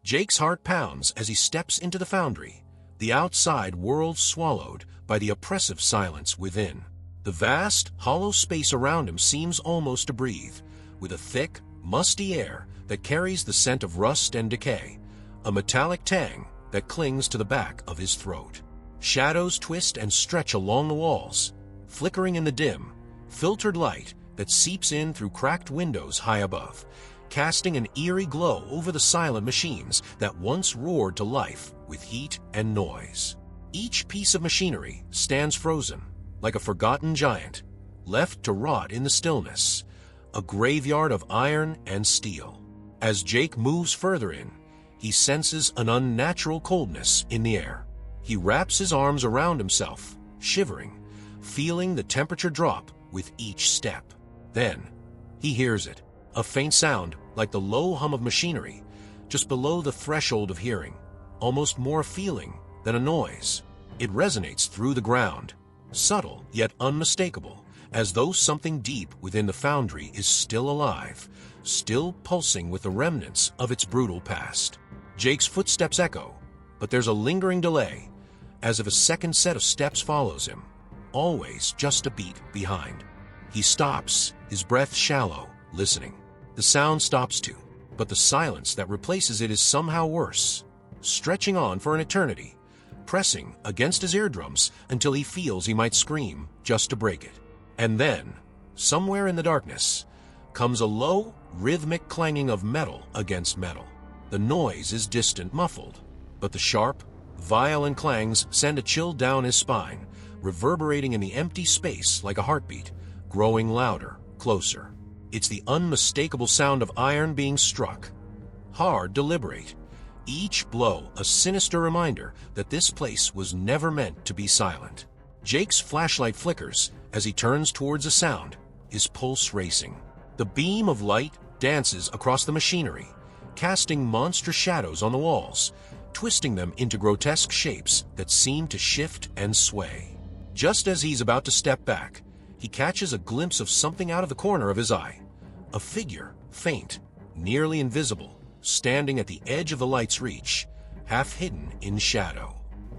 Jake's heart pounds as he steps into the foundry, the outside world swallowed by the oppressive silence within. The vast, hollow space around him seems almost to breathe, with a thick, musty air that carries the scent of rust and decay, a metallic tang that clings to the back of his throat. Shadows twist and stretch along the walls, flickering in the dim, filtered light that seeps in through cracked windows high above, casting an eerie glow over the silent machines that once roared to life with heat and noise. Each piece of machinery stands frozen, like a forgotten giant, left to rot in the stillness, a graveyard of iron and steel. As Jake moves further in, he senses an unnatural coldness in the air. He wraps his arms around himself, shivering, feeling the temperature drop with each step. Then, he hears it, a faint sound like the low hum of machinery, just below the threshold of hearing, almost more feeling than a noise. It resonates through the ground, subtle yet unmistakable, as though something deep within the foundry is still alive, still pulsing with the remnants of its brutal past. Jake's footsteps echo, but there's a lingering delay, as if a second set of steps follows him, always just a beat behind. He stops, his breath shallow, listening. The sound stops too, but the silence that replaces it is somehow worse, stretching on for an eternity, pressing against his eardrums until he feels he might scream just to break it. And then, somewhere in the darkness, comes a low, rhythmic clanging of metal against metal. The noise is distant, muffled, but the sharp, violent clangs send a chill down his spine, reverberating in the empty space like a heartbeat, growing louder, closer. It's the unmistakable sound of iron being struck. Hard, deliberate. Each blow a sinister reminder that this place was never meant to be silent. Jake's flashlight flickers as he turns towards the sound, his pulse racing. The beam of light dances across the machinery, casting monstrous shadows on the walls, twisting them into grotesque shapes that seem to shift and sway. Just as he's about to step back, he catches a glimpse of something out of the corner of his eye. A figure, faint, nearly invisible, standing at the edge of the light's reach, half hidden in shadow.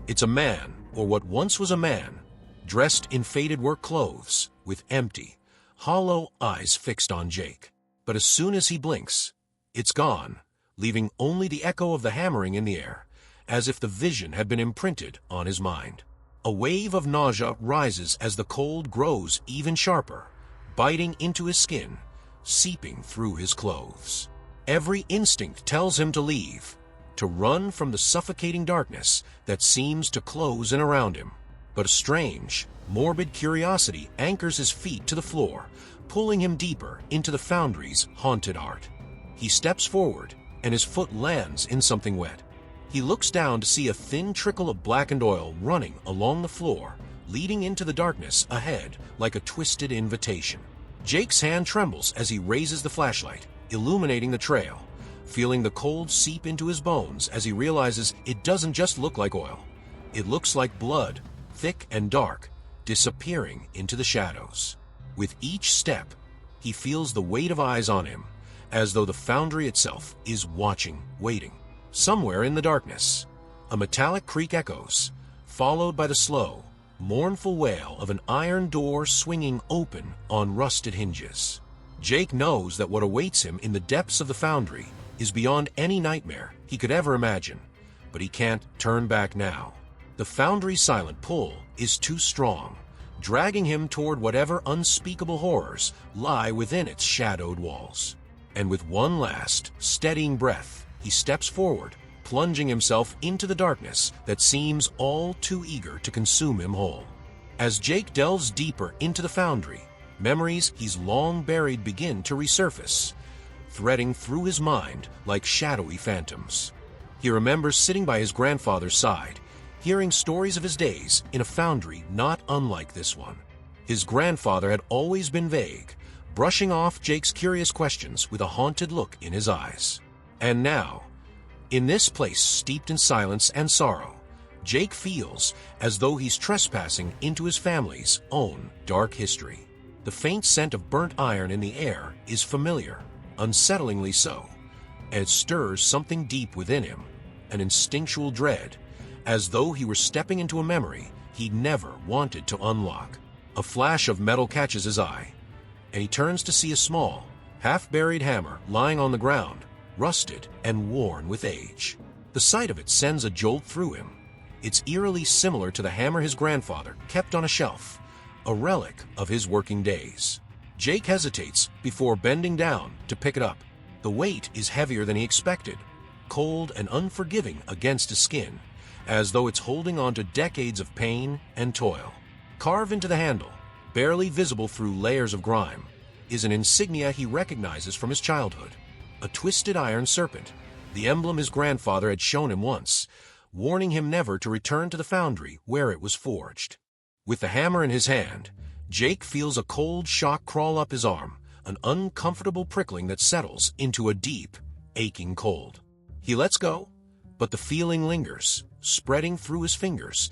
It's a man, or what once was a man, dressed in faded work clothes, with empty, hollow eyes fixed on Jake. But as soon as he blinks, it's gone, leaving only the echo of the hammering in the air, as if the vision had been imprinted on his mind. A wave of nausea rises as the cold grows even sharper, biting into his skin, seeping through his clothes. Every instinct tells him to leave, to run from the suffocating darkness that seems to close in around him. But a strange, morbid curiosity anchors his feet to the floor, pulling him deeper into the foundry's haunted heart. He steps forward, and his foot lands in something wet. He looks down to see a thin trickle of blackened oil running along the floor, leading into the darkness ahead like a twisted invitation. Jake's hand trembles as he raises the flashlight, illuminating the trail, feeling the cold seep into his bones as he realizes it doesn't just look like oil. It looks like blood, thick and dark, disappearing into the shadows. With each step, he feels the weight of eyes on him, as though the foundry itself is watching, waiting. Somewhere in the darkness, a metallic creak echoes, followed by the slow, mournful wail of an iron door swinging open on rusted hinges. Jake knows that what awaits him in the depths of the foundry is beyond any nightmare he could ever imagine, but he can't turn back now. The foundry's silent pull is too strong, dragging him toward whatever unspeakable horrors lie within its shadowed walls. And with one last, steadying breath, he steps forward, plunging himself into the darkness that seems all too eager to consume him whole. As Jake delves deeper into the foundry, memories he's long buried begin to resurface, threading through his mind like shadowy phantoms. He remembers sitting by his grandfather's side, hearing stories of his days in a foundry not unlike this one. His grandfather had always been vague, brushing off Jake's curious questions with a haunted look in his eyes. And now, in this place steeped in silence and sorrow, Jake feels as though he's trespassing into his family's own dark history. The faint scent of burnt iron in the air is familiar, unsettlingly so, and it stirs something deep within him, an instinctual dread, as though he were stepping into a memory he never wanted to unlock. A flash of metal catches his eye, and he turns to see a small, half-buried hammer lying on the ground, rusted and worn with age. The sight of it sends a jolt through him. It's eerily similar to the hammer his grandfather kept on a shelf, a relic of his working days. Jake hesitates before bending down to pick it up. The weight is heavier than he expected, cold and unforgiving against his skin, as though it's holding on to decades of pain and toil. Carved into the handle, barely visible through layers of grime, is an insignia he recognizes from his childhood. A twisted iron serpent, the emblem his grandfather had shown him once, warning him never to return to the foundry where it was forged. With the hammer in his hand, Jake feels a cold shock crawl up his arm, an uncomfortable prickling that settles into a deep, aching cold. He lets go, but the feeling lingers, spreading through his fingers,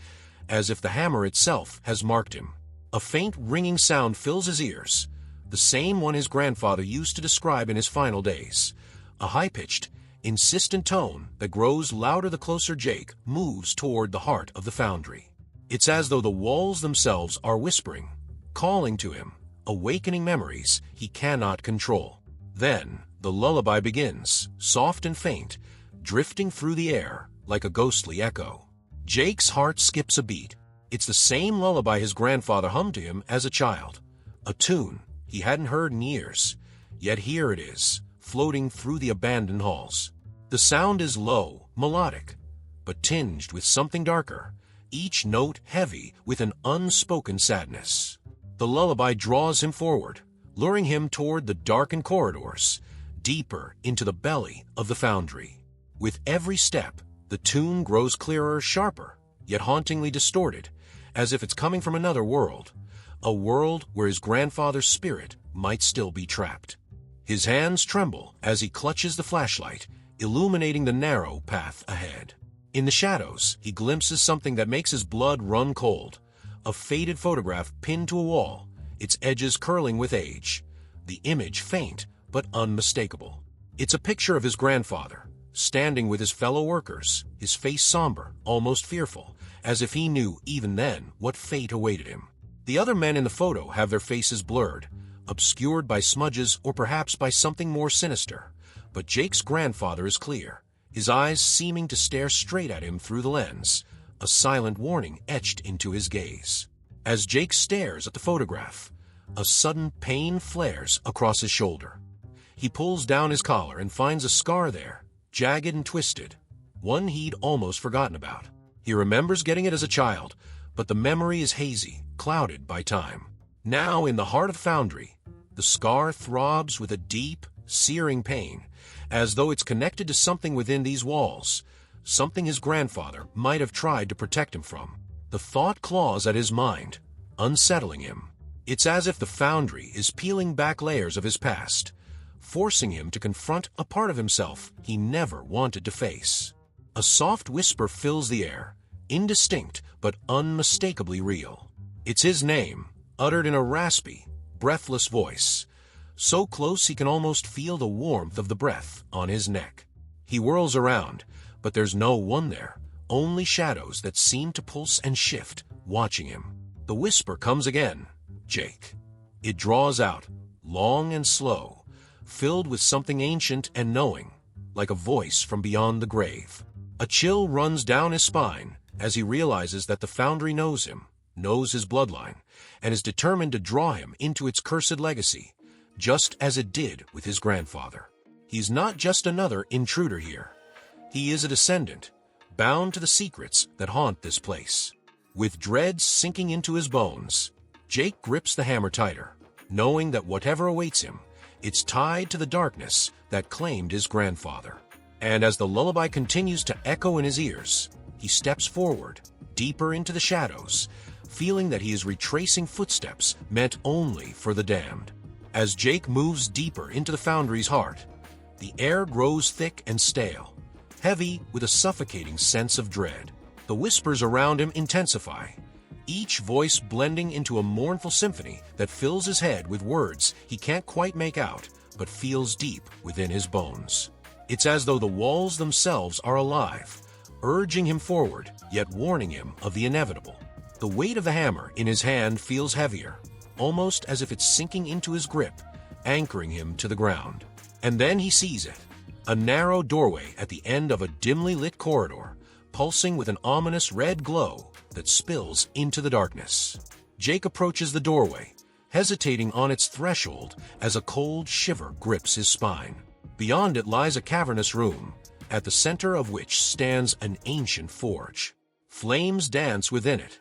as if the hammer itself has marked him. A faint ringing sound fills his ears, the same one his grandfather used to describe in his final days, a high-pitched, insistent tone that grows louder the closer Jake moves toward the heart of the foundry. It's as though the walls themselves are whispering, calling to him, awakening memories he cannot control. Then the lullaby begins, soft and faint, drifting through the air like a ghostly echo. Jake's heart skips a beat. It's the same lullaby his grandfather hummed to him as a child, a tune he hadn't heard in years, yet here it is, floating through the abandoned halls. The sound is low, melodic, but tinged with something darker, each note heavy with an unspoken sadness. The lullaby draws him forward, luring him toward the darkened corridors, deeper into the belly of the foundry. With every step, the tune grows clearer, sharper, yet hauntingly distorted, as if it's coming from another world, a world where his grandfather's spirit might still be trapped. His hands tremble as he clutches the flashlight, illuminating the narrow path ahead. In the shadows, he glimpses something that makes his blood run cold, a faded photograph pinned to a wall, its edges curling with age, the image faint but unmistakable. It's a picture of his grandfather, standing with his fellow workers, his face somber, almost fearful, as if he knew even then what fate awaited him. The other men in the photo have their faces blurred, obscured by smudges or perhaps by something more sinister, but Jake's grandfather is clear, his eyes seeming to stare straight at him through the lens, a silent warning etched into his gaze. As Jake stares at the photograph, a sudden pain flares across his shoulder. He pulls down his collar and finds a scar there, jagged and twisted, one he'd almost forgotten about. He remembers getting it as a child, but the memory is hazy, clouded by time. Now, in the heart of the foundry, the scar throbs with a deep, searing pain, as though it's connected to something within these walls, something his grandfather might have tried to protect him from. The thought claws at his mind, unsettling him. It's as if the foundry is peeling back layers of his past, forcing him to confront a part of himself he never wanted to face. A soft whisper fills the air, indistinct but unmistakably real. It's his name, uttered in a raspy, breathless voice, so close he can almost feel the warmth of the breath on his neck. He whirls around, but there's no one there, only shadows that seem to pulse and shift, watching him. The whisper comes again, Jake. It draws out, long and slow, filled with something ancient and knowing, like a voice from beyond the grave. A chill runs down his spine as he realizes that the foundry knows him, knows his bloodline, and is determined to draw him into its cursed legacy, just as it did with his grandfather. He's not just another intruder here. He is a descendant, bound to the secrets that haunt this place. With dread sinking into his bones, Jake grips the hammer tighter, knowing that whatever awaits him, it's tied to the darkness that claimed his grandfather. And as the lullaby continues to echo in his ears, he steps forward, deeper into the shadows, feeling that he is retracing footsteps meant only for the damned. As Jake moves deeper into the foundry's heart, the air grows thick and stale, heavy with a suffocating sense of dread. The whispers around him intensify, each voice blending into a mournful symphony that fills his head with words he can't quite make out, but feels deep within his bones. It's as though the walls themselves are alive, urging him forward, yet warning him of the inevitable. The weight of the hammer in his hand feels heavier, almost as if it's sinking into his grip, anchoring him to the ground. And then he sees it, a narrow doorway at the end of a dimly lit corridor, pulsing with an ominous red glow that spills into the darkness. Jake approaches the doorway, hesitating on its threshold as a cold shiver grips his spine. Beyond it lies a cavernous room, at the center of which stands an ancient forge. Flames dance within it,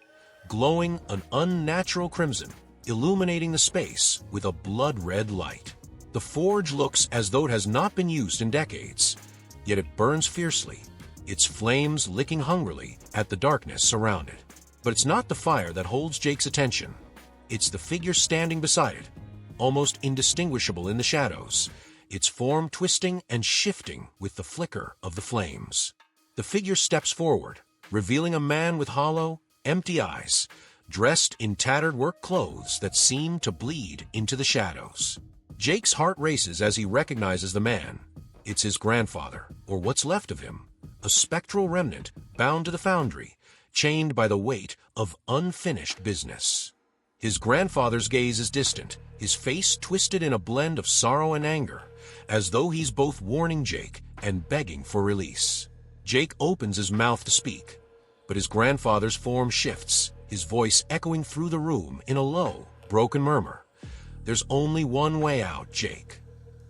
glowing an unnatural crimson, illuminating the space with a blood-red light. The forge looks as though it has not been used in decades, yet it burns fiercely, its flames licking hungrily at the darkness around it. But it's not the fire that holds Jake's attention. It's the figure standing beside it, almost indistinguishable in the shadows, its form twisting and shifting with the flicker of the flames. The figure steps forward, revealing a man with hollow, empty eyes, dressed in tattered work clothes that seem to bleed into the shadows. Jake's heart races as he recognizes the man. It's his grandfather, or what's left of him, a spectral remnant bound to the foundry, chained by the weight of unfinished business. His grandfather's gaze is distant, his face twisted in a blend of sorrow and anger, as though he's both warning Jake and begging for release. Jake opens his mouth to speak, but his grandfather's form shifts, his voice echoing through the room in a low, broken murmur. "There's only one way out, Jake."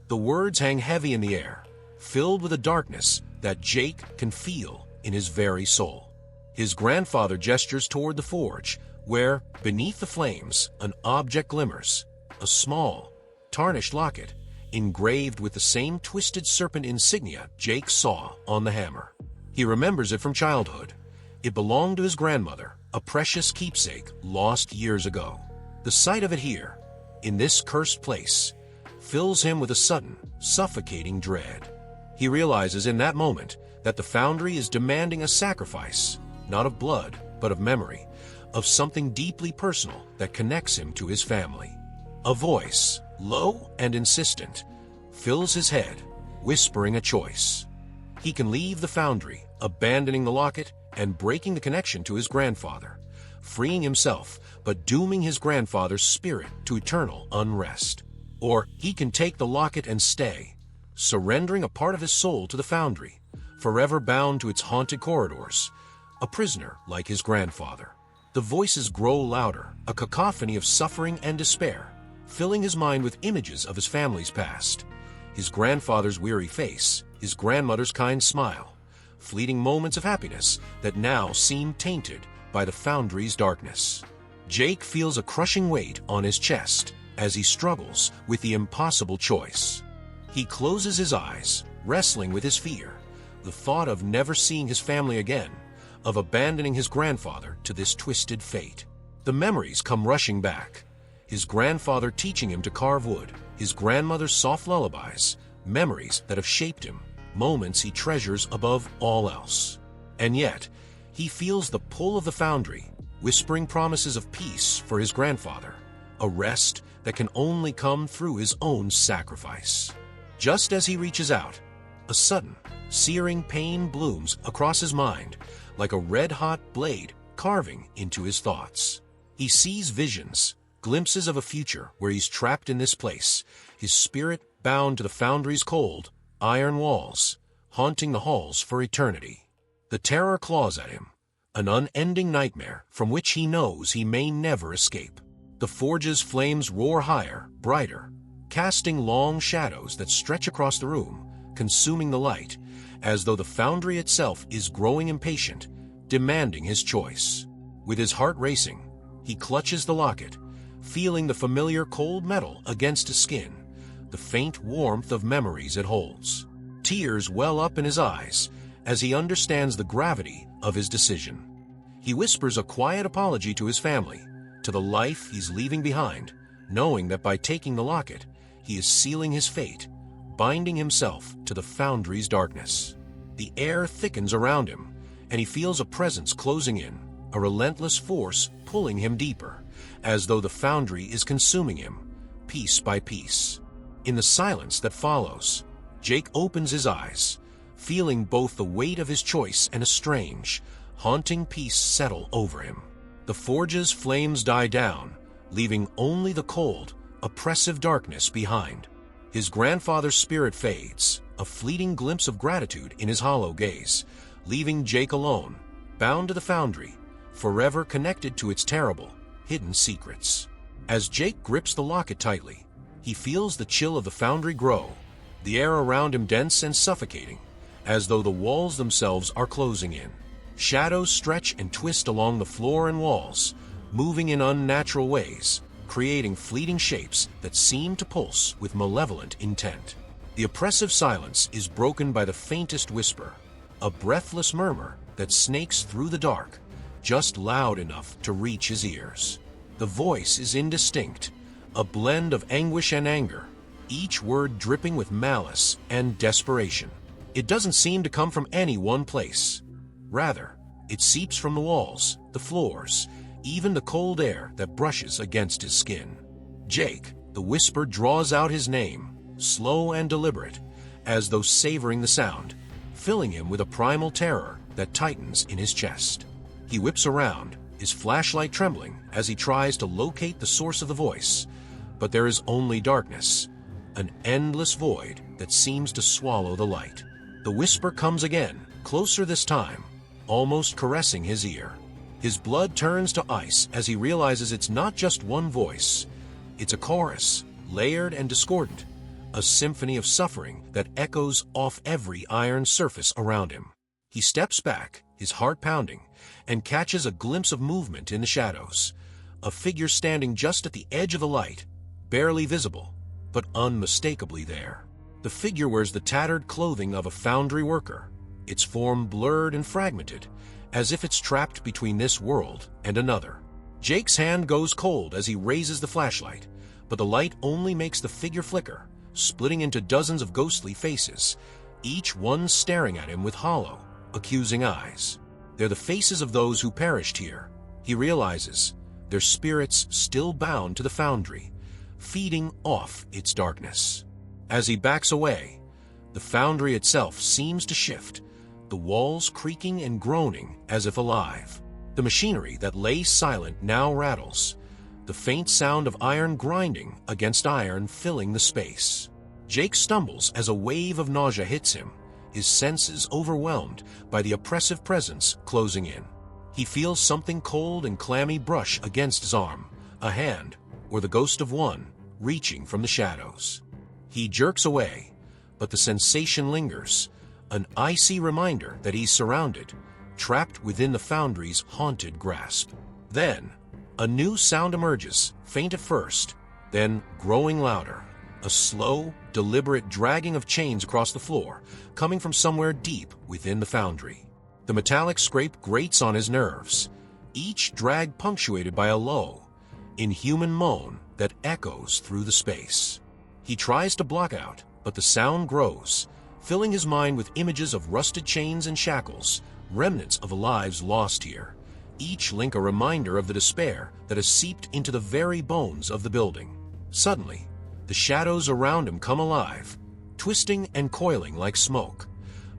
The words hang heavy in the air, filled with a darkness that Jake can feel in his very soul. His grandfather gestures toward the forge, where, beneath the flames, an object glimmers, a small, tarnished locket, engraved with the same twisted serpent insignia Jake saw on the hammer. He remembers it from childhood. It belonged to his grandmother, a precious keepsake lost years ago. The sight of it here, in this cursed place, fills him with a sudden, suffocating dread. He realizes in that moment that the foundry is demanding a sacrifice, not of blood, but of memory, of something deeply personal that connects him to his family. A voice, low and insistent, fills his head, whispering a choice. He can leave the foundry, abandoning the locket and breaking the connection to his grandfather, freeing himself but dooming his grandfather's spirit to eternal unrest. Or he can take the locket and stay, surrendering a part of his soul to the foundry, forever bound to its haunted corridors, a prisoner like his grandfather. The voices grow louder, a cacophony of suffering and despair, filling his mind with images of his family's past. His grandfather's weary face, his grandmother's kind smile, fleeting moments of happiness that now seem tainted by the foundry's darkness. Jake feels a crushing weight on his chest as he struggles with the impossible choice. He closes his eyes, wrestling with his fear, the thought of never seeing his family again, of abandoning his grandfather to this twisted fate. The memories come rushing back. His grandfather teaching him to carve wood, his grandmother's soft lullabies, memories that have shaped him, moments he treasures above all else. And yet, he feels the pull of the foundry, whispering promises of peace for his grandfather, a rest that can only come through his own sacrifice. Just as he reaches out, a sudden, searing pain blooms across his mind, like a red-hot blade carving into his thoughts. He sees visions, glimpses of a future where he's trapped in this place, his spirit bound to the foundry's cold, iron walls, haunting the halls for eternity. The terror claws at him, an unending nightmare from which he knows he may never escape. The forge's flames roar higher, brighter, casting long shadows that stretch across the room, consuming the light, as though the foundry itself is growing impatient, demanding his choice. With his heart racing, he clutches the locket, feeling the familiar cold metal against his skin, the faint warmth of memories it holds. Tears well up in his eyes as he understands the gravity of his decision. He whispers a quiet apology to his family, to the life he's leaving behind, knowing that by taking the locket, he is sealing his fate, binding himself to the foundry's darkness. The air thickens around him, and he feels a presence closing in, a relentless force pulling him deeper, as though the foundry is consuming him, piece by piece. In the silence that follows, Jake opens his eyes, feeling both the weight of his choice and a strange, haunting peace settle over him. The forge's flames die down, leaving only the cold, oppressive darkness behind. His grandfather's spirit fades, a fleeting glimpse of gratitude in his hollow gaze, leaving Jake alone, bound to the foundry, forever connected to its terrible, hidden secrets. As Jake grips the locket tightly, he feels the chill of the foundry grow, the air around him dense and suffocating, as though the walls themselves are closing in. Shadows stretch and twist along the floor and walls, moving in unnatural ways, creating fleeting shapes that seem to pulse with malevolent intent. The oppressive silence is broken by the faintest whisper, a breathless murmur that snakes through the dark, just loud enough to reach his ears. The voice is indistinct, a blend of anguish and anger, each word dripping with malice and desperation. It doesn't seem to come from any one place. Rather, it seeps from the walls, the floors, even the cold air that brushes against his skin. Jake, the whisper draws out his name, slow and deliberate, as though savoring the sound, filling him with a primal terror that tightens in his chest. He whips around, his flashlight trembling as he tries to locate the source of the voice, but there is only darkness, an endless void that seems to swallow the light. The whisper comes again, closer this time, almost caressing his ear. His blood turns to ice as he realizes it's not just one voice. It's a chorus, layered and discordant, a symphony of suffering that echoes off every iron surface around him. He steps back, his heart pounding, and catches a glimpse of movement in the shadows. A figure standing just at the edge of the light, barely visible, but unmistakably there. The figure wears the tattered clothing of a foundry worker, its form blurred and fragmented, as if it's trapped between this world and another. Jake's hand goes cold as he raises the flashlight, but the light only makes the figure flicker, splitting into dozens of ghostly faces, each one staring at him with hollow, accusing eyes. They're the faces of those who perished here. He realizes, their spirits still bound to the foundry, feeding off its darkness. As he backs away, the foundry itself seems to shift, the walls creaking and groaning as if alive. The machinery that lay silent now rattles, the faint sound of iron grinding against iron filling the space. Jake stumbles as a wave of nausea hits him, his senses overwhelmed by the oppressive presence closing in. He feels something cold and clammy brush against his arm, a hand, or the ghost of one, reaching from the shadows. He jerks away, but the sensation lingers, an icy reminder that he's surrounded, trapped within the foundry's haunted grasp. Then, a new sound emerges, faint at first, then growing louder. A slow, deliberate dragging of chains across the floor, coming from somewhere deep within the foundry. The metallic scrape grates on his nerves, each drag punctuated by a low, inhuman moan that echoes through the space. He tries to block out, but the sound grows, filling his mind with images of rusted chains and shackles, remnants of lives lost here, each link a reminder of the despair that has seeped into the very bones of the building. Suddenly, the shadows around him come alive, twisting and coiling like smoke,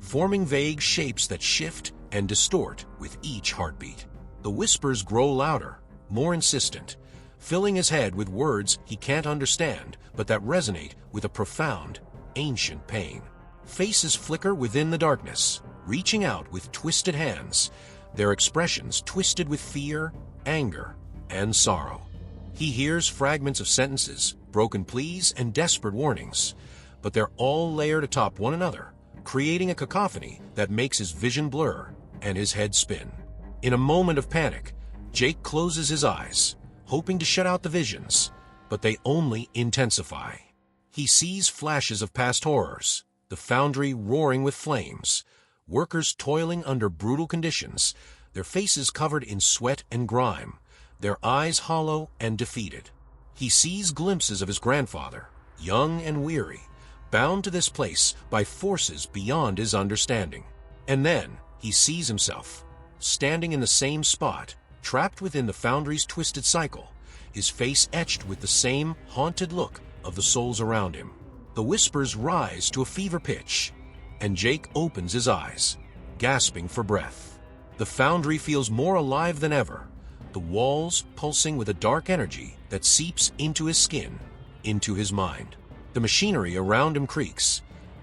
forming vague shapes that shift and distort with each heartbeat. The whispers grow louder, more insistent, filling his head with words he can't understand but that resonate with a profound, ancient pain. Faces flicker within the darkness, reaching out with twisted hands, their expressions twisted with fear, anger, and sorrow. He hears fragments of sentences, broken pleas, and desperate warnings, but they're all layered atop one another, creating a cacophony that makes his vision blur and his head spin. In a moment of panic, Jake closes his eyes, hoping to shut out the visions, but they only intensify. He sees flashes of past horrors, the foundry roaring with flames, workers toiling under brutal conditions, their faces covered in sweat and grime, their eyes hollow and defeated. He sees glimpses of his grandfather, young and weary, bound to this place by forces beyond his understanding. And then he sees himself, standing in the same spot, trapped within the foundry's twisted cycle, his face etched with the same haunted look of the souls around him. The whispers rise to a fever pitch, and Jake opens his eyes, gasping for breath. The foundry feels more alive than ever, the walls pulsing with a dark energy that seeps into his skin, into his mind. The machinery around him creaks,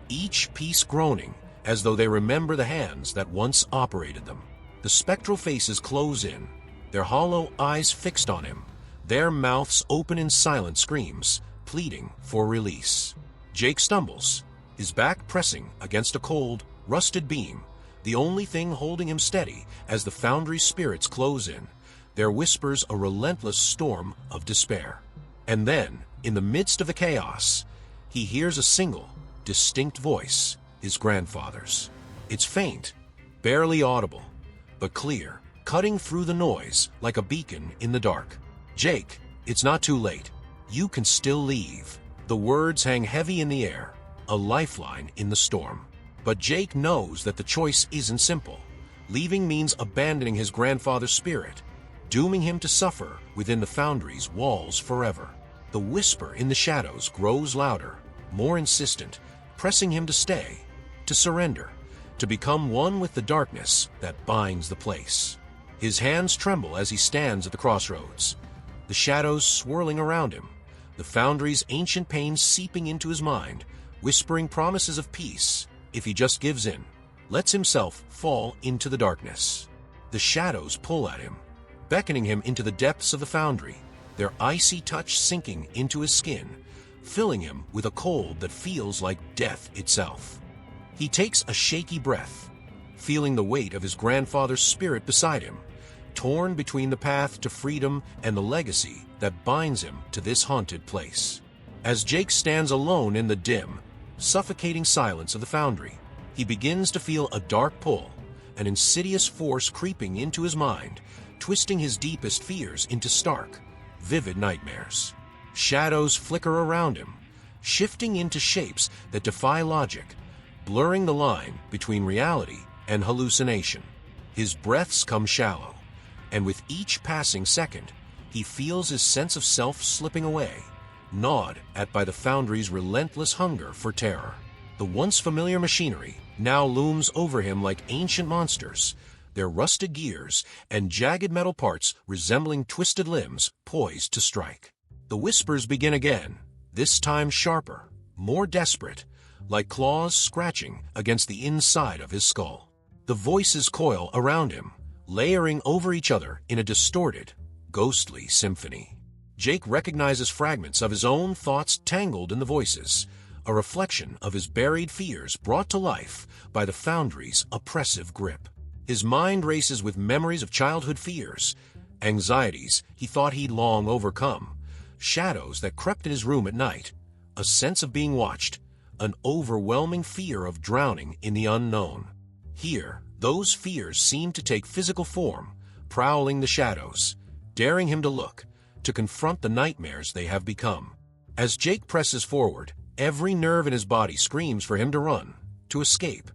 each piece groaning as though they remember the hands that once operated them. The spectral faces close in, their hollow eyes fixed on him, their mouths open in silent screams, pleading for release. Jake stumbles, his back pressing against a cold, rusted beam, the only thing holding him steady as the foundry's spirits close in, their whispers a relentless storm of despair. And then, in the midst of the chaos, he hears a single, distinct voice, his grandfather's. It's faint, barely audible, but clear, cutting through the noise like a beacon in the dark. "Jake, it's not too late. You can still leave." The words hang heavy in the air, a lifeline in the storm. But Jake knows that the choice isn't simple. Leaving means abandoning his grandfather's spirit, dooming him to suffer within the foundry's walls forever. The whisper in the shadows grows louder, more insistent, pressing him to stay, to surrender, to become one with the darkness that binds the place. His hands tremble as he stands at the crossroads, the shadows swirling around him, the foundry's ancient pains seeping into his mind, whispering promises of peace if he just gives in, lets himself fall into the darkness. The shadows pull at him, beckoning him into the depths of the foundry, their icy touch sinking into his skin, filling him with a cold that feels like death itself. He takes a shaky breath, feeling the weight of his grandfather's spirit beside him, torn between the path to freedom and the legacy that binds him to this haunted place. As Jake stands alone in the dim, suffocating silence of the foundry, he begins to feel a dark pull, an insidious force creeping into his mind, twisting his deepest fears into stark, vivid nightmares. Shadows flicker around him, shifting into shapes that defy logic, blurring the line between reality and hallucination. His breaths come shallow, and with each passing second, he feels his sense of self slipping away, gnawed at by the foundry's relentless hunger for terror. The once familiar machinery now looms over him like ancient monsters, their rusted gears and jagged metal parts resembling twisted limbs poised to strike. The whispers begin again, this time sharper, more desperate, like claws scratching against the inside of his skull. The voices coil around him, layering over each other in a distorted, ghostly symphony. Jake recognizes fragments of his own thoughts tangled in the voices, a reflection of his buried fears brought to life by the foundry's oppressive grip. His mind races with memories of childhood fears, anxieties he thought he'd long overcome, shadows that crept in his room at night, a sense of being watched, an overwhelming fear of drowning in the unknown. Here, those fears seem to take physical form, prowling the shadows, daring him to look, to confront the nightmares they have become. As Jake presses forward, every nerve in his body screams for him to run, to escape,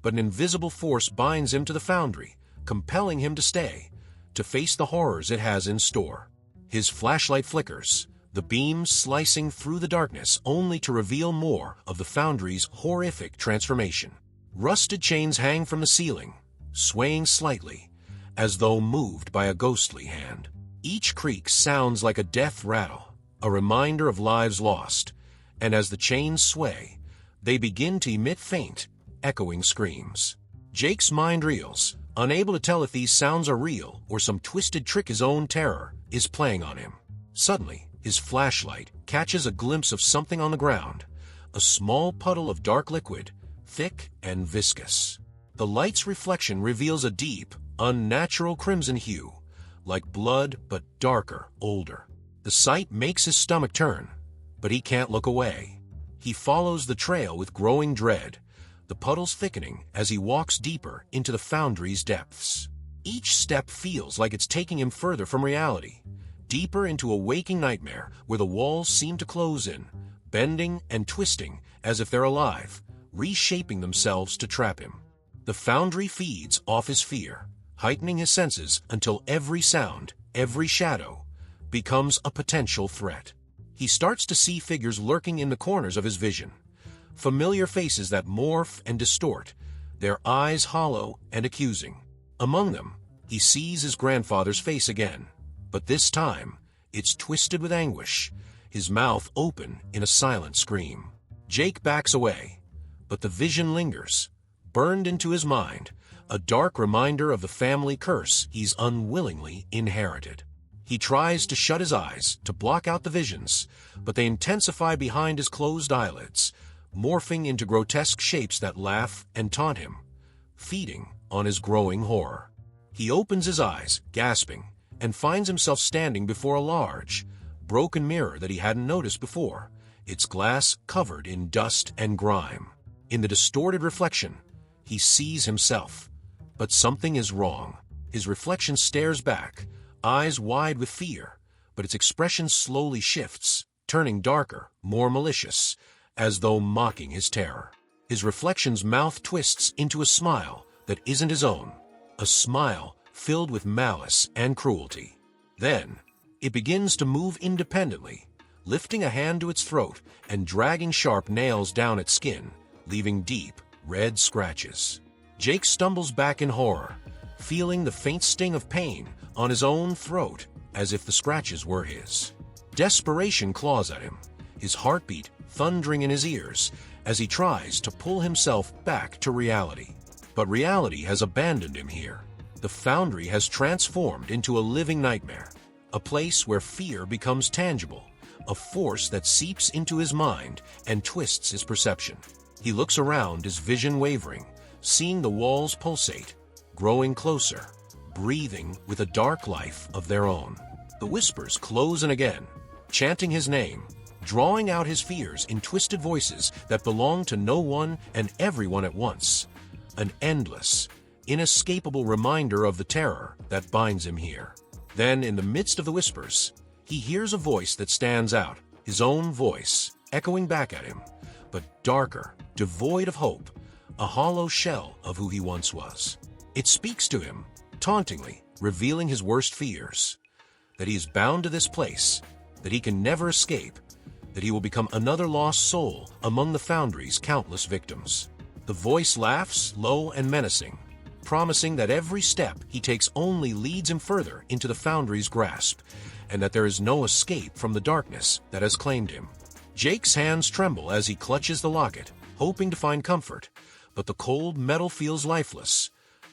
but an invisible force binds him to the foundry, compelling him to stay, to face the horrors it has in store. His flashlight flickers, the beam slicing through the darkness only to reveal more of the foundry's horrific transformation. Rusted chains hang from the ceiling, swaying slightly, as though moved by a ghostly hand. Each creak sounds like a death rattle, a reminder of lives lost, and as the chains sway, they begin to emit faint, echoing screams. Jake's mind reels, unable to tell if these sounds are real or some twisted trick his own terror is playing on him. Suddenly, his flashlight catches a glimpse of something on the ground, a small puddle of dark liquid, thick and viscous. The light's reflection reveals a deep, unnatural crimson hue, like blood but darker, older. The sight makes his stomach turn, but he can't look away. He follows the trail with growing dread, the puddles thickening as he walks deeper into the foundry's depths. Each step feels like it's taking him further from reality, deeper into a waking nightmare where the walls seem to close in, bending and twisting as if they're alive, reshaping themselves to trap him. The foundry feeds off his fear, heightening his senses until every sound, every shadow, becomes a potential threat. He starts to see figures lurking in the corners of his vision. Familiar faces that morph and distort, their eyes hollow and accusing. Among them, he sees his grandfather's face again, but this time, it's twisted with anguish, his mouth open in a silent scream. Jake backs away, but the vision lingers, burned into his mind, a dark reminder of the family curse he's unwillingly inherited. He tries to shut his eyes, to block out the visions, but they intensify behind his closed eyelids, morphing into grotesque shapes that laugh and taunt him, feeding on his growing horror. He opens his eyes, gasping, and finds himself standing before a large, broken mirror that he hadn't noticed before, its glass covered in dust and grime. In the distorted reflection, he sees himself. But something is wrong. His reflection stares back, eyes wide with fear, but its expression slowly shifts, turning darker, more malicious, as though mocking his terror. His reflection's mouth twists into a smile that isn't his own, a smile filled with malice and cruelty. Then, it begins to move independently, lifting a hand to its throat and dragging sharp nails down its skin, leaving deep, red scratches. Jake stumbles back in horror, feeling the faint sting of pain on his own throat as if the scratches were his. Desperation claws at him, his heartbeat thundering in his ears as he tries to pull himself back to reality. But reality has abandoned him here. The Foundry has transformed into a living nightmare, a place where fear becomes tangible, a force that seeps into his mind and twists his perception. He looks around, his vision wavering, seeing the walls pulsate, growing closer, breathing with a dark life of their own. The whispers close in again, chanting his name, drawing out his fears in twisted voices that belong to no one and everyone at once. An endless, inescapable reminder of the terror that binds him here. Then, in the midst of the whispers, he hears a voice that stands out, his own voice, echoing back at him, but darker, devoid of hope, a hollow shell of who he once was. It speaks to him, tauntingly, revealing his worst fears, that he is bound to this place, that he can never escape, that he will become another lost soul among the Foundry's countless victims. The voice laughs, low and menacing, promising that every step he takes only leads him further into the Foundry's grasp, and that there is no escape from the darkness that has claimed him. Jake's hands tremble as he clutches the locket, hoping to find comfort, but the cold metal feels lifeless,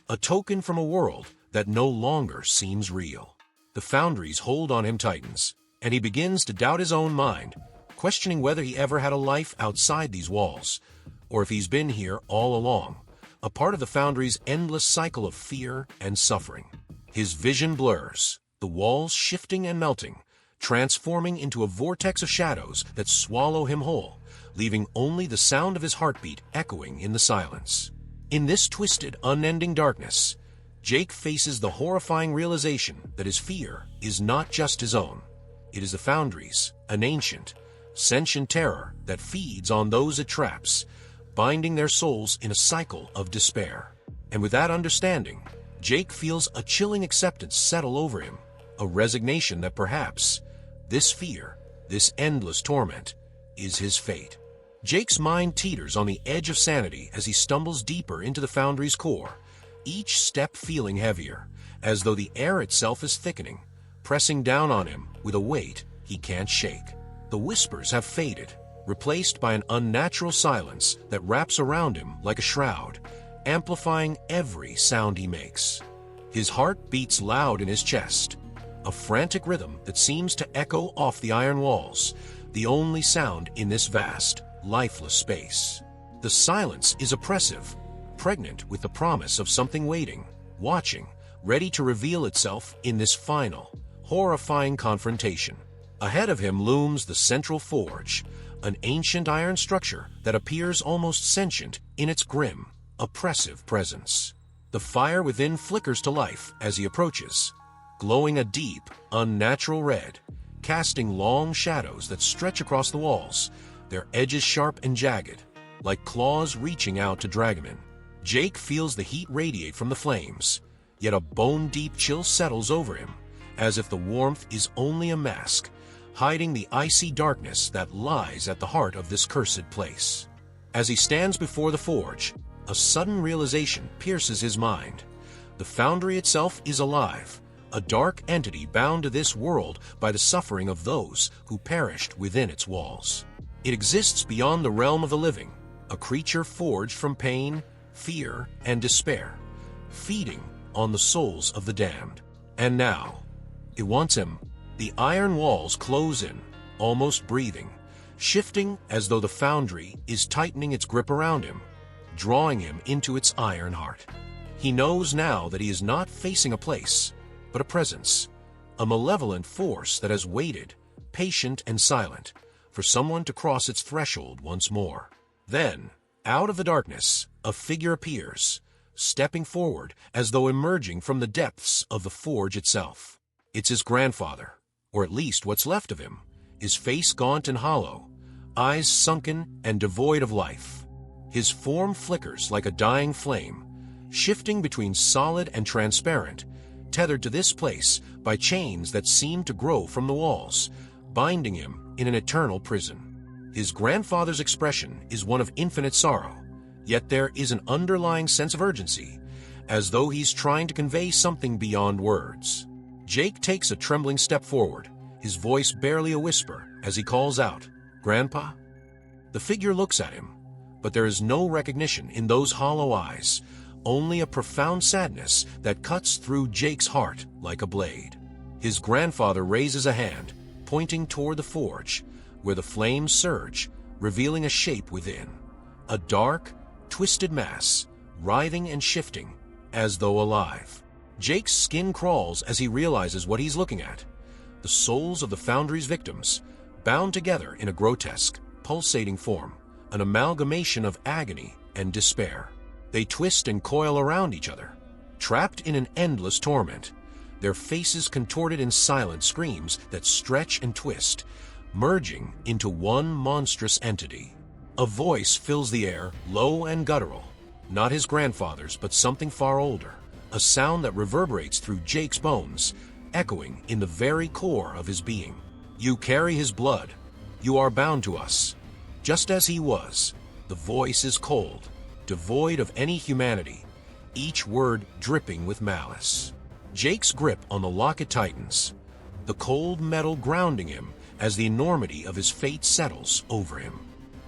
a token from a world that no longer seems real. The Foundry's hold on him tightens, and he begins to doubt his own mind, questioning whether he ever had a life outside these walls, or if he's been here all along, a part of the Foundry's endless cycle of fear and suffering. His vision blurs, the walls shifting and melting, transforming into a vortex of shadows that swallow him whole, leaving only the sound of his heartbeat echoing in the silence. In this twisted, unending darkness, Jake faces the horrifying realization that his fear is not just his own. It is the Foundry's, an ancient, sentient terror that feeds on those it traps, binding their souls in a cycle of despair. And with that understanding, Jake feels a chilling acceptance settle over him, a resignation that perhaps this fear, this endless torment, is his fate. Jake's mind teeters on the edge of sanity as he stumbles deeper into the Foundry's core, each step feeling heavier, as though the air itself is thickening, pressing down on him with a weight he can't shake. The whispers have faded, replaced by an unnatural silence that wraps around him like a shroud, amplifying every sound he makes. His heart beats loud in his chest, a frantic rhythm that seems to echo off the iron walls, the only sound in this vast, lifeless space. The silence is oppressive, pregnant with the promise of something waiting, watching, ready to reveal itself in this final, horrifying confrontation. Ahead of him looms the central forge, an ancient iron structure that appears almost sentient in its grim, oppressive presence. The fire within flickers to life as he approaches, glowing a deep, unnatural red, casting long shadows that stretch across the walls, their edges sharp and jagged, like claws reaching out to drag him in. Jake feels the heat radiate from the flames, yet a bone-deep chill settles over him, as if the warmth is only a mask, hiding the icy darkness that lies at the heart of this cursed place. As he stands before the forge, a sudden realization pierces his mind. The foundry itself is alive, a dark entity bound to this world by the suffering of those who perished within its walls. It exists beyond the realm of the living, a creature forged from pain, fear, and despair, feeding on the souls of the damned. And now, it wants him. The iron walls close in, almost breathing, shifting as though the foundry is tightening its grip around him, drawing him into its iron heart. He knows now that he is not facing a place, but a presence, a malevolent force that has waited, patient and silent, for someone to cross its threshold once more. Then, out of the darkness, a figure appears, stepping forward as though emerging from the depths of the forge itself. It's his grandfather, or at least what's left of him, his face gaunt and hollow, eyes sunken and devoid of life. His form flickers like a dying flame, shifting between solid and transparent, tethered to this place by chains that seem to grow from the walls, binding him in an eternal prison. His grandfather's expression is one of infinite sorrow, yet there is an underlying sense of urgency, as though he's trying to convey something beyond words. Jake takes a trembling step forward, his voice barely a whisper, as he calls out, "Grandpa?" The figure looks at him, but there is no recognition in those hollow eyes, only a profound sadness that cuts through Jake's heart like a blade. His grandfather raises a hand, pointing toward the forge, where the flames surge, revealing a shape within. A dark, twisted mass, writhing and shifting, as though alive. Jake's skin crawls as he realizes what he's looking at. The souls of the foundry's victims, bound together in a grotesque, pulsating form, an amalgamation of agony and despair. They twist and coil around each other, trapped in an endless torment, their faces contorted in silent screams that stretch and twist, merging into one monstrous entity. A voice fills the air, low and guttural, not his grandfather's, but something far older, a sound that reverberates through Jake's bones, echoing in the very core of his being. "You carry his blood. You are bound to us. Just as he was." The voice is cold, devoid of any humanity, each word dripping with malice. Jake's grip on the locket tightens, the cold metal grounding him as the enormity of his fate settles over him.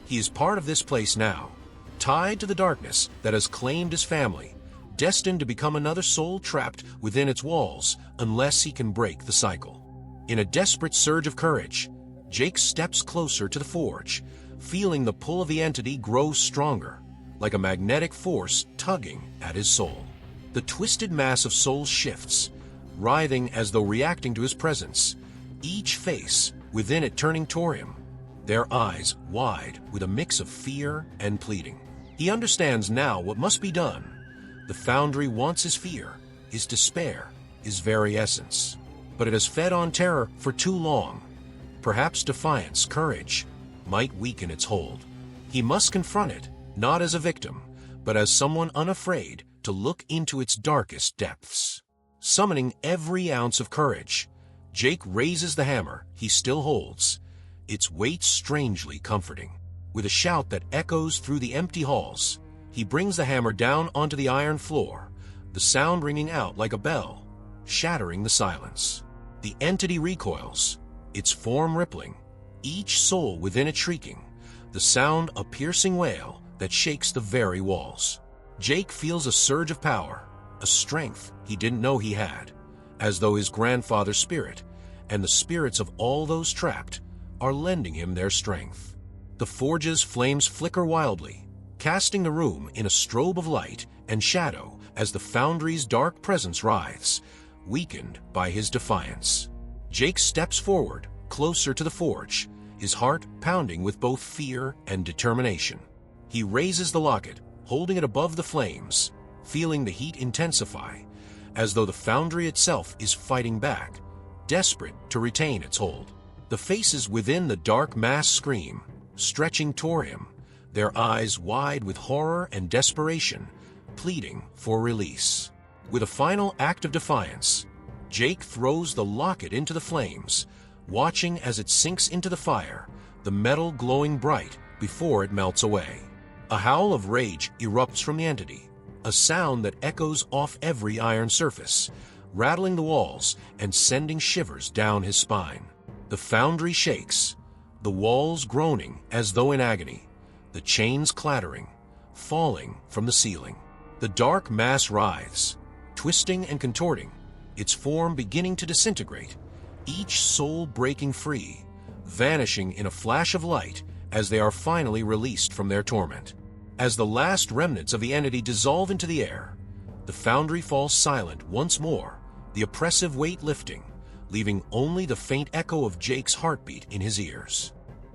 He is part of this place now, tied to the darkness that has claimed his family, destined to become another soul trapped within its walls unless he can break the cycle. In a desperate surge of courage, Jake steps closer to the forge, feeling the pull of the entity grow stronger, like a magnetic force tugging at his soul. The twisted mass of souls shifts, writhing as though reacting to his presence, each face within it turning toward him, their eyes wide with a mix of fear and pleading. He understands now what must be done. The foundry wants his fear, his despair, his very essence. But it has fed on terror for too long. Perhaps defiance, courage, might weaken its hold. He must confront it, not as a victim, but as someone unafraid to look into its darkest depths. Summoning every ounce of courage, Jake raises the hammer he still holds, its weight strangely comforting. With a shout that echoes through the empty halls, he brings the hammer down onto the iron floor, the sound ringing out like a bell, shattering the silence. The entity recoils, its form rippling, each soul within it shrieking, the sound a piercing wail that shakes the very walls. Jake feels a surge of power, a strength he didn't know he had, as though his grandfather's spirit and the spirits of all those trapped are lending him their strength. The forge's flames flicker wildly, casting the room in a strobe of light and shadow as the foundry's dark presence writhes, weakened by his defiance. Jake steps forward, closer to the forge, his heart pounding with both fear and determination. He raises the locket, holding it above the flames, feeling the heat intensify, as though the foundry itself is fighting back, desperate to retain its hold. The faces within the dark mass scream, stretching toward him, their eyes wide with horror and desperation, pleading for release. With a final act of defiance, Jake throws the locket into the flames, watching as it sinks into the fire, the metal glowing bright before it melts away. A howl of rage erupts from the entity, a sound that echoes off every iron surface, rattling the walls and sending shivers down his spine. The foundry shakes, the walls groaning as though in agony, the chains clattering, falling from the ceiling. The dark mass writhes, twisting and contorting, its form beginning to disintegrate, each soul breaking free, vanishing in a flash of light as they are finally released from their torment. As the last remnants of the entity dissolve into the air, the foundry falls silent once more, the oppressive weight lifting, leaving only the faint echo of Jake's heartbeat in his ears.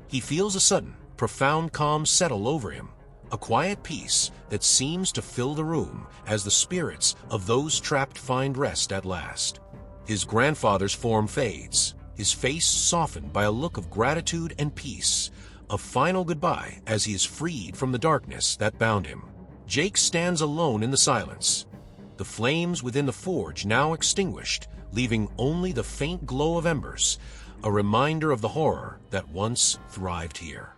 He feels a sudden, profound calm settle over him, a quiet peace that seems to fill the room as the spirits of those trapped find rest at last. His grandfather's form fades, his face softened by a look of gratitude and peace, a final goodbye as he is freed from the darkness that bound him. Jake stands alone in the silence, the flames within the forge now extinguished, leaving only the faint glow of embers, a reminder of the horror that once thrived here.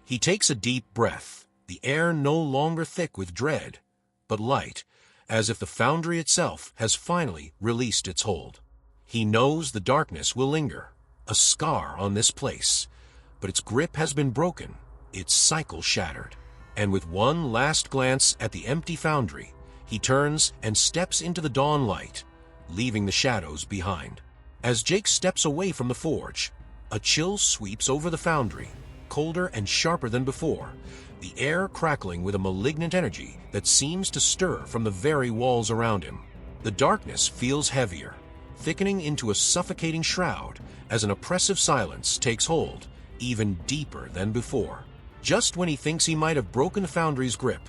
He takes a deep breath, the air no longer thick with dread, but light, as if the foundry itself has finally released its hold. He knows the darkness will linger, a scar on this place, but its grip has been broken, its cycle shattered. And with one last glance at the empty foundry, he turns and steps into the dawn light, leaving the shadows behind. As Jake steps away from the forge, a chill sweeps over the foundry, colder and sharper than before, the air crackling with a malignant energy that seems to stir from the very walls around him. The darkness feels heavier, thickening into a suffocating shroud as an oppressive silence takes hold, even deeper than before. Just when he thinks he might have broken the foundry's grip,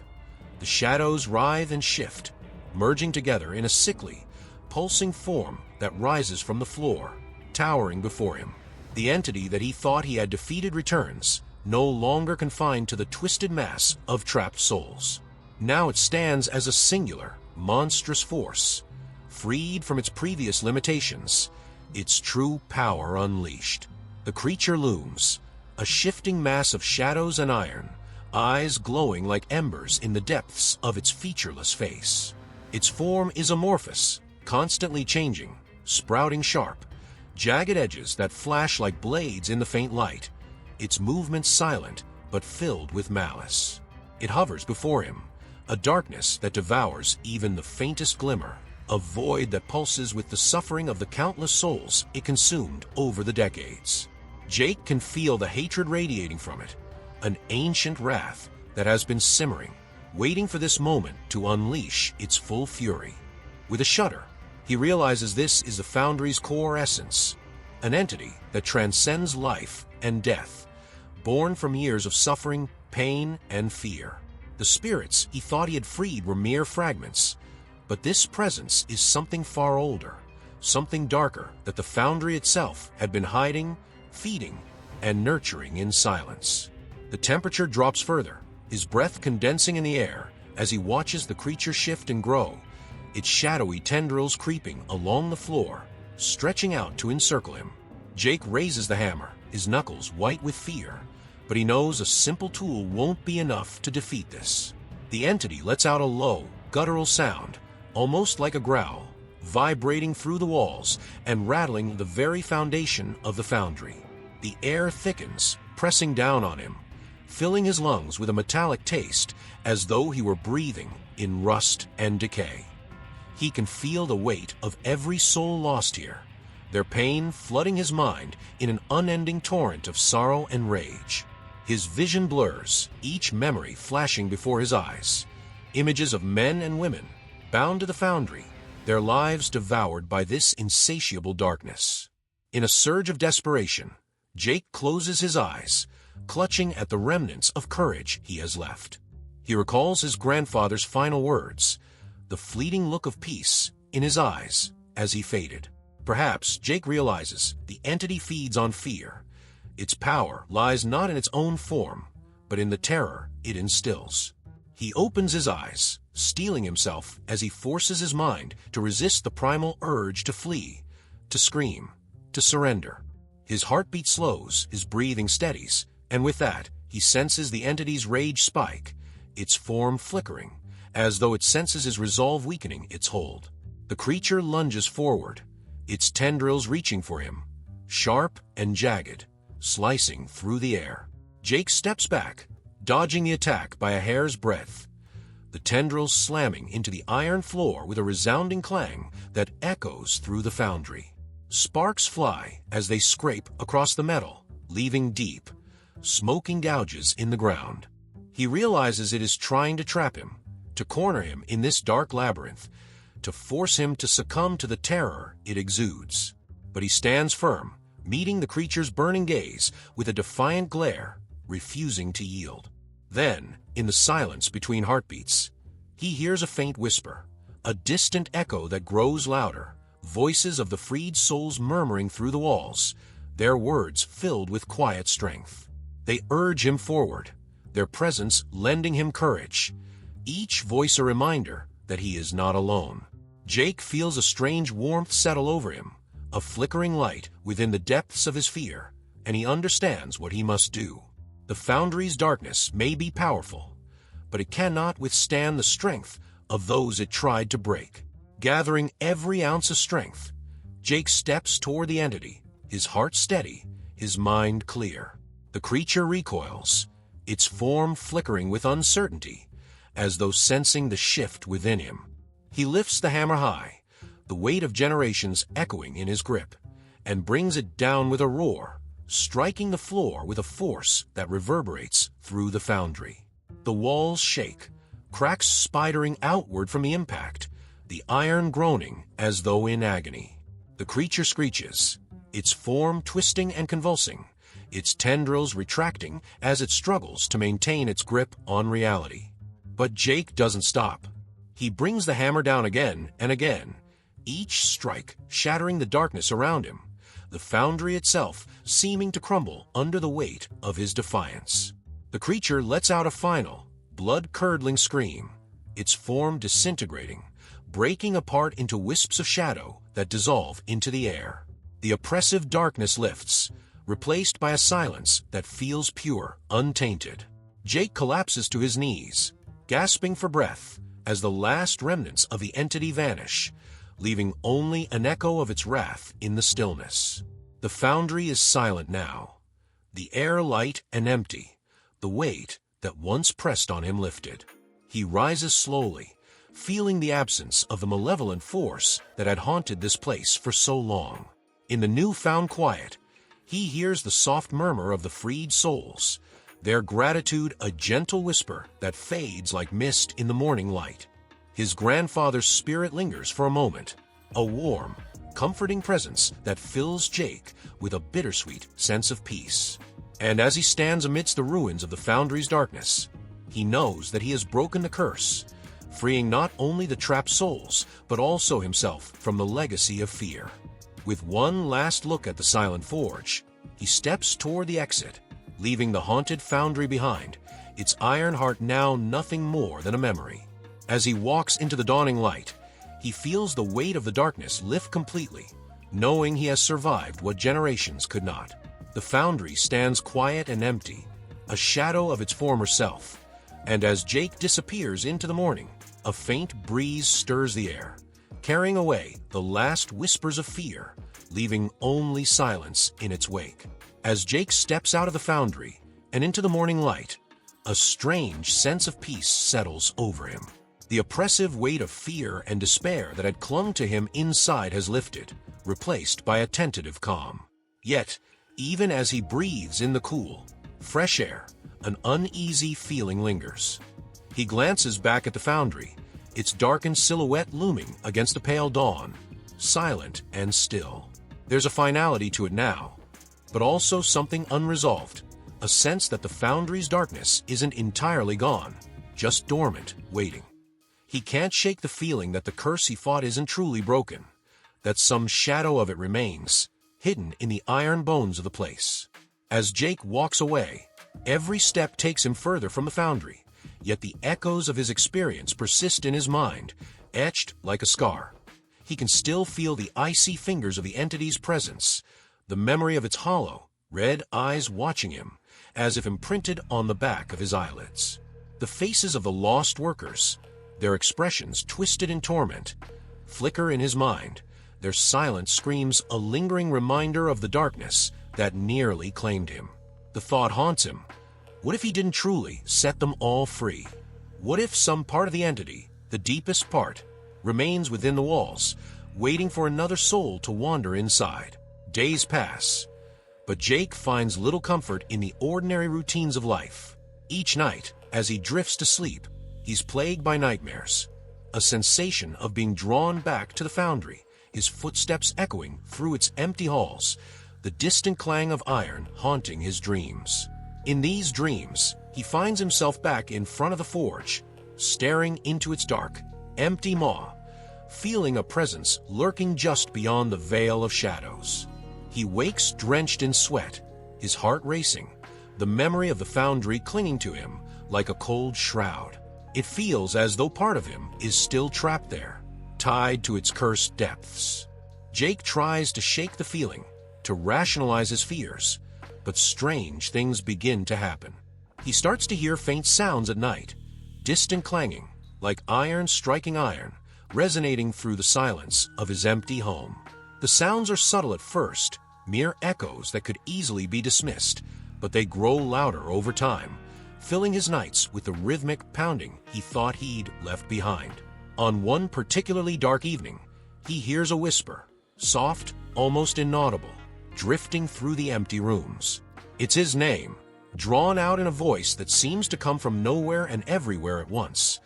the shadows writhe and shift, merging together in a sickly, pulsing form that rises from the floor, towering before him. The entity that he thought he had defeated returns, no longer confined to the twisted mass of trapped souls. Now it stands as a singular, monstrous force, freed from its previous limitations, its true power unleashed. The creature looms, a shifting mass of shadows and iron, eyes glowing like embers in the depths of its featureless face. Its form is amorphous, constantly changing, sprouting sharp, jagged edges that flash like blades in the faint light, its movements silent but filled with malice. It hovers before him, a darkness that devours even the faintest glimmer, a void that pulses with the suffering of the countless souls it consumed over the decades. Jake can feel the hatred radiating from it, an ancient wrath that has been simmering, waiting for this moment to unleash its full fury. With a shudder, he realizes this is the Foundry's core essence, an entity that transcends life and death, born from years of suffering, pain, and fear. The spirits he thought he had freed were mere fragments, but this presence is something far older, something darker that the Foundry itself had been hiding, feeding, and nurturing in silence. The temperature drops further, his breath condensing in the air as he watches the creature shift and grow, its shadowy tendrils creeping along the floor, stretching out to encircle him. Jake raises the hammer, his knuckles white with fear, but he knows a simple tool won't be enough to defeat this. The entity lets out a low, guttural sound, almost like a growl, vibrating through the walls and rattling the very foundation of the foundry. The air thickens, pressing down on him, filling his lungs with a metallic taste as though he were breathing in rust and decay. He can feel the weight of every soul lost here, their pain flooding his mind in an unending torrent of sorrow and rage. His vision blurs, each memory flashing before his eyes, images of men and women bound to the foundry, their lives devoured by this insatiable darkness. In a surge of desperation, Jake closes his eyes, clutching at the remnants of courage he has left. He recalls his grandfather's final words, the fleeting look of peace in his eyes as he faded. Perhaps Jake realizes the entity feeds on fear. Its power lies not in its own form, but in the terror it instills. He opens his eyes, steeling himself as he forces his mind to resist the primal urge to flee, to scream, to surrender. His heartbeat slows, his breathing steadies, and with that, he senses the entity's rage spike, its form flickering, as though it senses his resolve weakening its hold. The creature lunges forward, its tendrils reaching for him, sharp and jagged, slicing through the air. Jake steps back, dodging the attack by a hair's breadth, the tendrils slamming into the iron floor with a resounding clang that echoes through the foundry. Sparks fly as they scrape across the metal, leaving deep, smoking gouges in the ground. He realizes it is trying to trap him, to corner him in this dark labyrinth, to force him to succumb to the terror it exudes. But he stands firm, meeting the creature's burning gaze with a defiant glare, refusing to yield. Then, in the silence between heartbeats, he hears a faint whisper, a distant echo that grows louder, voices of the freed souls murmuring through the walls, their words filled with quiet strength. They urge him forward, their presence lending him courage, each voice a reminder that he is not alone. Jake feels a strange warmth settle over him, a flickering light within the depths of his fear, and he understands what he must do. The Foundry's darkness may be powerful, but it cannot withstand the strength of those it tried to break. Gathering every ounce of strength, Jake steps toward the entity, his heart steady, his mind clear. The creature recoils, its form flickering with uncertainty, as though sensing the shift within him. He lifts the hammer high, the weight of generations echoing in his grip, and brings it down with a roar, striking the floor with a force that reverberates through the foundry. The walls shake, cracks spidering outward from the impact, the iron groaning as though in agony. The creature screeches, its form twisting and convulsing, its tendrils retracting as it struggles to maintain its grip on reality. But Jake doesn't stop. He brings the hammer down again and again, each strike shattering the darkness around him, the foundry itself seeming to crumble under the weight of his defiance. The creature lets out a final, blood-curdling scream, its form disintegrating, breaking apart into wisps of shadow that dissolve into the air. The oppressive darkness lifts, replaced by a silence that feels pure, untainted. Jake collapses to his knees, gasping for breath, as the last remnants of the entity vanish, leaving only an echo of its wrath in the stillness. The foundry is silent now, the air light and empty, the weight that once pressed on him lifted. He rises slowly, feeling the absence of the malevolent force that had haunted this place for so long. In the newfound quiet, he hears the soft murmur of the freed souls, their gratitude a gentle whisper that fades like mist in the morning light. His grandfather's spirit lingers for a moment, a warm, comforting presence that fills Jake with a bittersweet sense of peace. And as he stands amidst the ruins of the foundry's darkness, he knows that he has broken the curse, freeing not only the trapped souls, but also himself from the legacy of fear. With one last look at the Silent Forge, he steps toward the exit, leaving the haunted foundry behind, its iron heart now nothing more than a memory. As he walks into the dawning light, he feels the weight of the darkness lift completely, knowing he has survived what generations could not. The foundry stands quiet and empty, a shadow of its former self, and as Jake disappears into the morning, a faint breeze stirs the air, carrying away the last whispers of fear, leaving only silence in its wake. As Jake steps out of the foundry and into the morning light, a strange sense of peace settles over him. The oppressive weight of fear and despair that had clung to him inside has lifted, replaced by a tentative calm. Yet, even as he breathes in the cool, fresh air, an uneasy feeling lingers. He glances back at the foundry, its darkened silhouette looming against the pale dawn, silent and still. There's a finality to it now, but also something unresolved, a sense that the foundry's darkness isn't entirely gone, just dormant, waiting. He can't shake the feeling that the curse he fought isn't truly broken, that some shadow of it remains, hidden in the iron bones of the place. As Jake walks away, every step takes him further from the foundry, yet the echoes of his experience persist in his mind, etched like a scar. He can still feel the icy fingers of the entity's presence, the memory of its hollow, red eyes watching him, as if imprinted on the back of his eyelids. The faces of the lost workers, their expressions twisted in torment, flicker in his mind. Their silence screams a lingering reminder of the darkness that nearly claimed him. The thought haunts him. What if he didn't truly set them all free? What if some part of the entity, the deepest part, remains within the walls, waiting for another soul to wander inside? Days pass, but Jake finds little comfort in the ordinary routines of life. Each night, as he drifts to sleep, he's plagued by nightmares, a sensation of being drawn back to the foundry, his footsteps echoing through its empty halls, the distant clang of iron haunting his dreams. In these dreams, he finds himself back in front of the forge, staring into its dark, empty maw, feeling a presence lurking just beyond the veil of shadows. He wakes drenched in sweat, his heart racing, the memory of the foundry clinging to him like a cold shroud. It feels as though part of him is still trapped there, tied to its cursed depths. Jake tries to shake the feeling, to rationalize his fears, but strange things begin to happen. He starts to hear faint sounds at night, distant clanging, like iron striking iron, resonating through the silence of his empty home. The sounds are subtle at first, mere echoes that could easily be dismissed, but they grow louder over time, filling his nights with the rhythmic pounding he thought he'd left behind. On one particularly dark evening, he hears a whisper, soft, almost inaudible, drifting through the empty rooms. It's his name, drawn out in a voice that seems to come from nowhere and everywhere at once,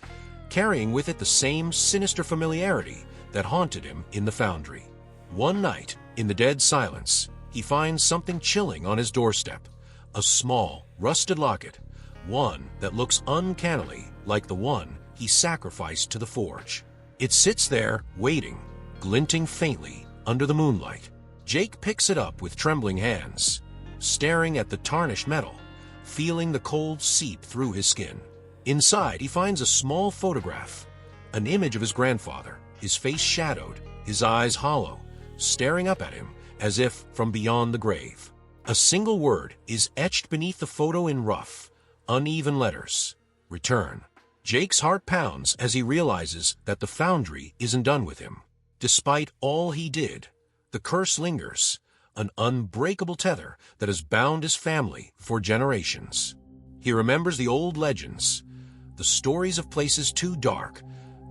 carrying with it the same sinister familiarity that haunted him in the foundry. One night, in the dead silence, he finds something chilling on his doorstep, a small, rusted locket, one that looks uncannily like the one he sacrificed to the forge. It sits there, waiting, glinting faintly under the moonlight. Jake picks it up with trembling hands, staring at the tarnished metal, feeling the cold seep through his skin. Inside, he finds a small photograph, an image of his grandfather, his face shadowed, his eyes hollow, staring up at him as if from beyond the grave. A single word is etched beneath the photo in rough, uneven letters: return. Jake's heart pounds as he realizes that the foundry isn't done with him. Despite all he did, the curse lingers, an unbreakable tether that has bound his family for generations. He remembers the old legends, the stories of places too dark,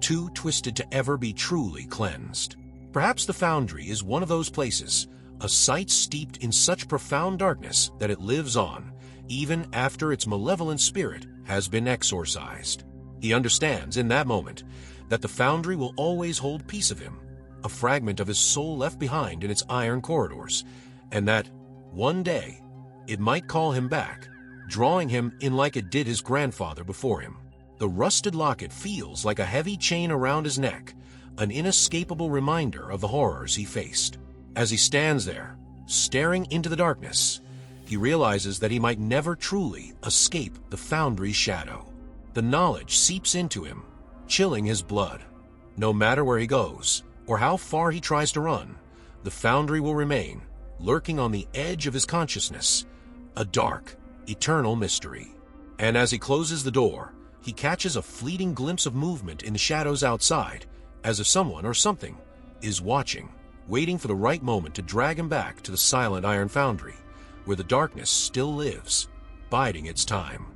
too twisted to ever be truly cleansed. Perhaps the foundry is one of those places, a site steeped in such profound darkness that it lives on, even after its malevolent spirit has been exorcised. He understands in that moment that the foundry will always hold piece of him, a fragment of his soul left behind in its iron corridors, and that, one day, it might call him back, drawing him in like it did his grandfather before him. The rusted locket feels like a heavy chain around his neck, an inescapable reminder of the horrors he faced. As he stands there, staring into the darkness, he realizes that he might never truly escape the foundry's shadow. The knowledge seeps into him, chilling his blood. No matter where he goes, or how far he tries to run, the foundry will remain, lurking on the edge of his consciousness, a dark, eternal mystery. And as he closes the door, he catches a fleeting glimpse of movement in the shadows outside, as if someone or something is watching, waiting for the right moment to drag him back to the Silent Iron Foundry, where the darkness still lives, biding its time.